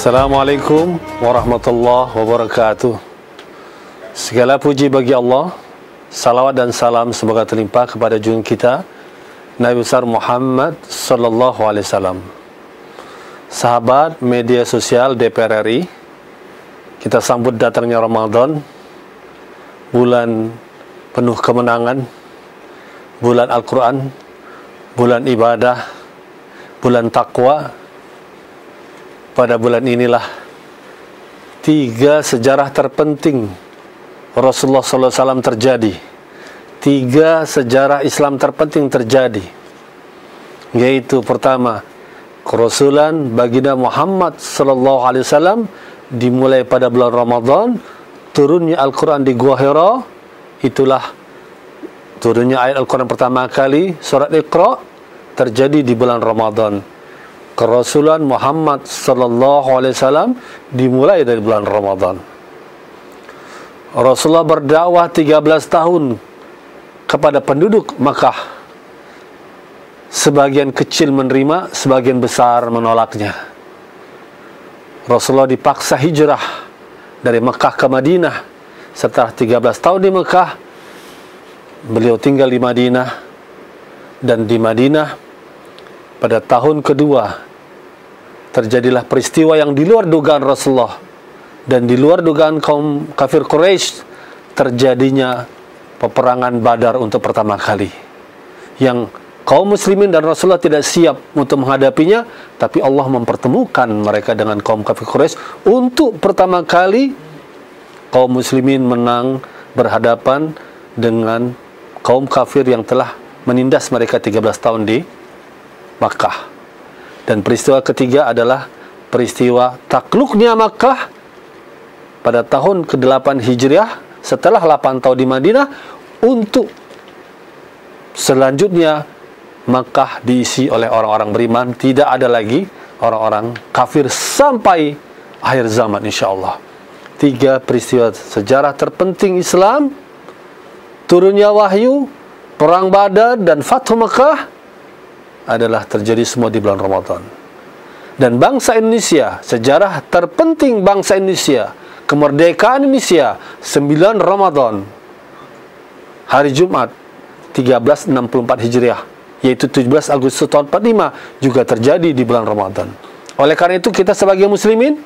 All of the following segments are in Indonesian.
Assalamualaikum warahmatullahi wabarakatuh. Segala puji bagi Allah, salawat dan salam semoga terlimpah kepada junjungan kita Nabi besar Muhammad sallallahu alaihi wasallam. Sahabat media sosial DPR RI, kita sambut datangnya Ramadan, bulan penuh kemenangan, bulan Al-Quran, bulan ibadah, bulan takwa. Pada bulan inilah 3 sejarah terpenting Rasulullah SAW terjadi. 3 sejarah Islam terpenting terjadi, yaitu pertama, kerasulan baginda Muhammad SAW dimulai pada bulan Ramadan. Turunnya Al-Quran di Gua Hira, itulah turunnya ayat Al-Quran pertama kali, surat Iqra, terjadi di bulan Ramadan. Kerasulan Muhammad SAW dimulai dari bulan Ramadan. Rasulullah berdakwah 13 tahun kepada penduduk Makkah. Sebagian kecil menerima, sebagian besar menolaknya. Rasulullah dipaksa hijrah dari Makkah ke Madinah. Setelah 13 tahun di Makkah, beliau tinggal di Madinah. Dan di Madinah pada tahun kedua terjadilah peristiwa yang di luar dugaan Rasulullah dan di luar dugaan kaum kafir Quraisy, terjadinya peperangan Badar untuk pertama kali, yang kaum muslimin dan Rasulullah tidak siap untuk menghadapinya, tapi Allah mempertemukan mereka dengan kaum kafir Quraisy. Untuk pertama kali kaum muslimin menang berhadapan dengan kaum kafir yang telah menindas mereka 13 tahun di Makkah. Dan peristiwa ketiga adalah peristiwa takluknya Makkah pada tahun ke-8 Hijriah setelah 8 tahun di Madinah, untuk selanjutnya Makkah diisi oleh orang-orang beriman, tidak ada lagi orang-orang kafir sampai akhir zaman insyaallah. 3 peristiwa sejarah terpenting Islam, turunnya wahyu, perang Badar, dan Fathu Makkah adalah terjadi semua di bulan Ramadan. Dan bangsa Indonesia, sejarah terpenting bangsa Indonesia, kemerdekaan Indonesia, 9 Ramadan, hari Jumat 1364 Hijriah, yaitu 17 Agustus tahun 45, juga terjadi di bulan Ramadan. Oleh karena itu, kita sebagai muslimin,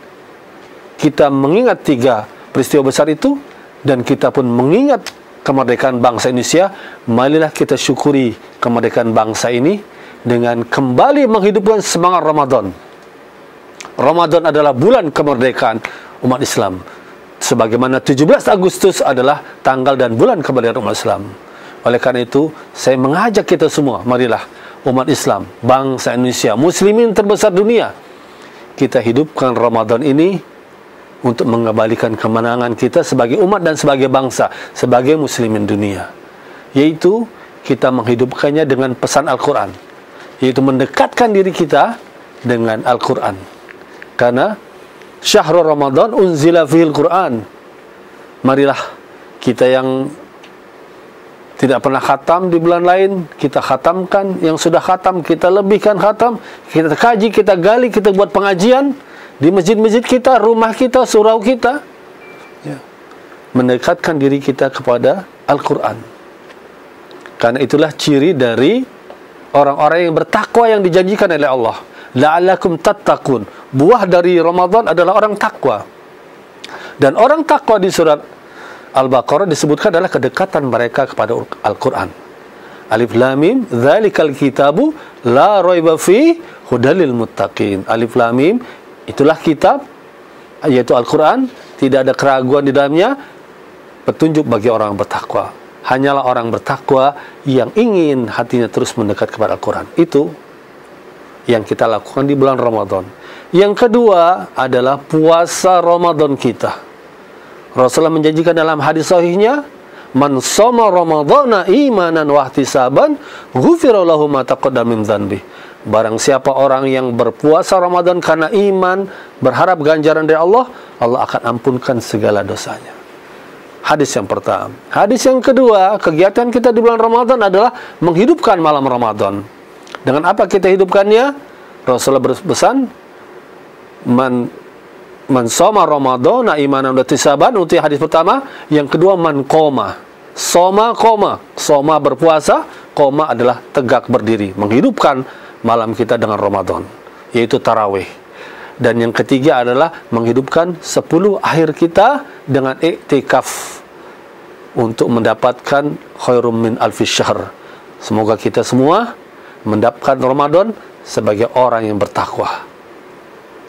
kita mengingat 3 peristiwa besar itu, dan kita pun mengingat kemerdekaan bangsa Indonesia. Marilah kita syukuri kemerdekaan bangsa ini dengan kembali menghidupkan semangat Ramadan. Ramadan adalah bulan kemerdekaan umat Islam, sebagaimana 17 Agustus adalah tanggal dan bulan kemerdekaan umat Islam. Oleh karena itu, saya mengajak kita semua, marilah umat Islam, bangsa Indonesia, muslimin terbesar dunia, kita hidupkan Ramadan ini untuk mengembalikan kemenangan kita sebagai umat dan sebagai bangsa, sebagai muslimin dunia, yaitu kita menghidupkannya dengan pesan Al-Quran, yaitu mendekatkan diri kita dengan Al-Quran. Karena syahrul Ramadan unzila fihil Quran. Marilah kita yang tidak pernah khatam di bulan lain, kita khatamkan. Yang sudah khatam, kita lebihkan khatam. Kita kaji, kita gali, kita buat pengajian di masjid-masjid kita, rumah kita, surau kita, ya. Mendekatkan diri kita kepada Al-Quran. Karena itulah ciri dari orang-orang yang bertakwa yang dijanjikan oleh Allah. La'allakum tattaqun. Buah dari Ramadan adalah orang takwa. Dan orang takwa di surat Al-Baqarah disebutkan adalah kedekatan mereka kepada Al-Quran. Alif Lam Mim, dzalikal kitabu la raiba fi hudalil muttaqin. Alif Lam Mim, itulah kitab, yaitu Al-Quran, tidak ada keraguan di dalamnya, petunjuk bagi orang bertakwa. Hanyalah orang bertakwa yang ingin hatinya terus mendekat kepada Al-Quran. Itu yang kita lakukan di bulan Ramadan. Yang kedua adalah puasa Ramadan kita. Rasulullah menjanjikan dalam hadis sahihnya, man shoma ramadhana imanan wa ihtisaban ghufira lahu ma taqaddama min dzanbi. Barang siapa orang yang berpuasa Ramadan karena iman, berharap ganjaran dari Allah, Allah akan ampunkan segala dosanya. Hadis yang pertama. Hadis yang kedua, kegiatan kita di bulan Ramadan adalah menghidupkan malam Ramadan. Dengan apa kita hidupkannya? Rasulullah berpesan, man man shoma ramadhana imanan wa ihtisaban, itu hadis pertama. Yang kedua, man qoma. Soma qoma. Soma berpuasa, qoma adalah tegak berdiri, menghidupkan malam kita dengan Ramadan, yaitu tarawih. Dan yang ketiga adalah menghidupkan 10 akhir kita dengan iktikaf untuk mendapatkan khairum min alfi syahr. Semoga kita semua mendapatkan Ramadan sebagai orang yang bertakwa.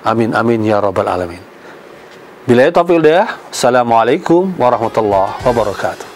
Amin amin ya rabbal alamin. Billahi taufiq hidayah. Assalamualaikum warahmatullahi wabarakatuh.